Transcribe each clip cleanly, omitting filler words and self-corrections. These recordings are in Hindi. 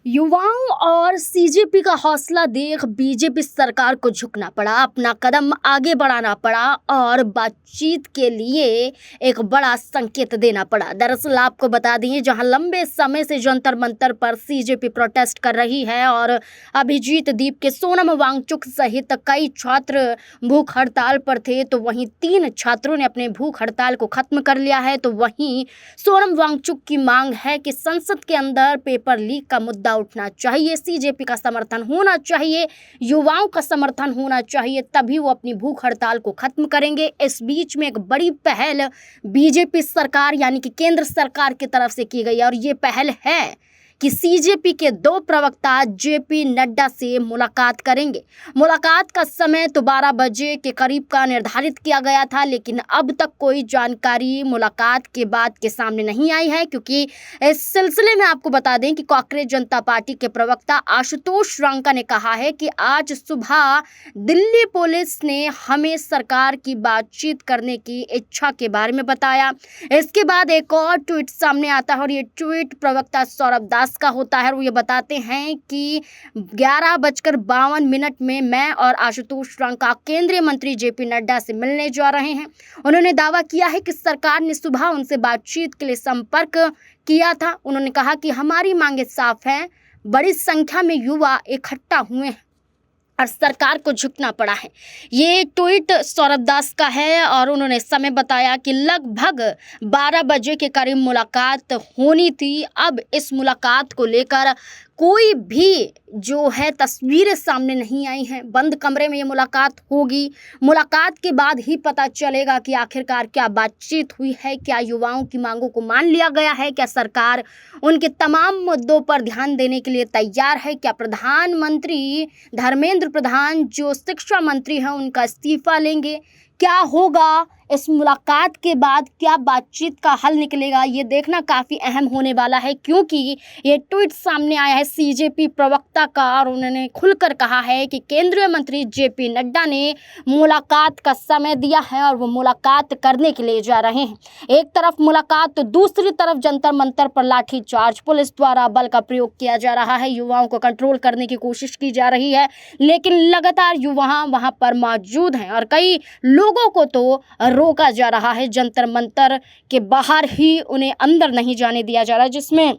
युवाओं और सीजेपी का हौसला देख बीजेपी सरकार को झुकना पड़ा, अपना कदम आगे बढ़ाना पड़ा और बातचीत के लिए एक बड़ा संकेत देना पड़ा। दरअसल आपको बता दें, जहां लंबे समय से जंतर मंतर पर सीजेपी प्रोटेस्ट कर रही है और अभिजीत दीप के सोनम वांगचुक सहित कई छात्र भूख हड़ताल पर थे, तो वहीं 3 छात्रों ने अपने भूख हड़ताल को खत्म कर लिया है। तो वहीं सोनम वांगचुक की मांग है कि संसद के अंदर पेपर लीक का मुद्दा उठना चाहिए, सीजेपी का समर्थन होना चाहिए, युवाओं का समर्थन होना चाहिए, तभी वो अपनी भूख हड़ताल को खत्म करेंगे। इस बीच में एक बड़ी पहल बीजेपी सरकार यानी कि केंद्र सरकार की तरफ से की गई है और ये पहल है कि सीजेपी के 2 प्रवक्ता जेपी नड्डा से मुलाकात करेंगे। मुलाकात का समय तो 12 बजे के करीब का निर्धारित किया गया था, लेकिन अब तक कोई जानकारी मुलाकात के बाद के सामने नहीं आई है, क्योंकि इस सिलसिले में आपको बता दें कि कांग्रेस जनता पार्टी के प्रवक्ता आशुतोष रांका ने कहा है कि आज सुबह दिल्ली पुलिस ने हमें सरकार की बातचीत करने की इच्छा के बारे में बताया। इसके बाद एक और ट्वीट सामने आता है और ये ट्वीट प्रवक्ता सौरभ दास का होता है। वो ये बताते हैं कि 11:52 में मैं और आशुतोष रांका केंद्रीय मंत्री जेपी नड्डा से मिलने जा रहे हैं। उन्होंने दावा किया है कि सरकार ने सुबह उनसे बातचीत के लिए संपर्क किया था। उन्होंने कहा कि हमारी मांगें साफ हैं, बड़ी संख्या में युवा इकट्ठा हुए हैं और सरकार को झुकना पड़ा है। ये ट्वीट सौरभ दास का है और उन्होंने समय बताया कि लगभग 12 बजे के करीब मुलाकात होनी थी। अब इस मुलाकात को लेकर कोई भी जो है तस्वीरें सामने नहीं आई हैं। बंद कमरे में ये मुलाकात होगी। मुलाकात के बाद ही पता चलेगा कि आखिरकार क्या बातचीत हुई है, क्या युवाओं की मांगों को मान लिया गया है, क्या सरकार उनके तमाम मुद्दों पर ध्यान देने के लिए तैयार है, क्या प्रधानमंत्री धर्मेंद्र प्रधान जो शिक्षा मंत्री हैं उनका इस्तीफा लेंगे, क्या होगा इस मुलाकात के बाद, क्या बातचीत का हल निकलेगा, ये देखना काफ़ी अहम होने वाला है। क्योंकि ये ट्वीट सामने आया है सीजेपी प्रवक्ता का और उन्होंने खुलकर कहा है कि केंद्रीय मंत्री जेपी नड्डा ने मुलाकात का समय दिया है और वो मुलाकात करने के लिए जा रहे हैं। एक तरफ मुलाकात तो दूसरी तरफ जंतर मंतर पर लाठीचार्ज, पुलिस द्वारा बल का प्रयोग किया जा रहा है, युवाओं को कंट्रोल करने की कोशिश की जा रही है, लेकिन लगातार युवा वहाँ पर मौजूद हैं और कई लोगों को तो रोका जा रहा है। जंतर मंतर के बाहर ही उन्हें अंदर नहीं जाने दिया जा रहा है, जिसमें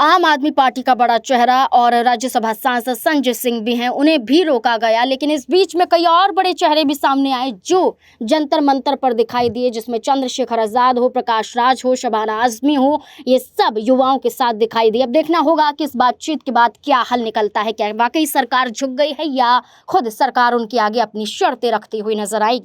आम आदमी पार्टी का बड़ा चेहरा और राज्यसभा सांसद संजय सिंह भी हैं, उन्हें भी रोका गया। लेकिन इस बीच में कई और बड़े चेहरे भी सामने आए जो जंतर मंतर पर दिखाई दिए, जिसमें चंद्रशेखर आजाद हो, प्रकाश राज हो, शबाना आजमी हो, ये सब युवाओं के साथ दिखाई दिए। अब देखना होगा कि इस बातचीत के बाद क्या हल निकलता है, क्या वाकई सरकार झुक गई है या खुद सरकार उनके आगे अपनी शर्तें रखती हुई नजर आएगी।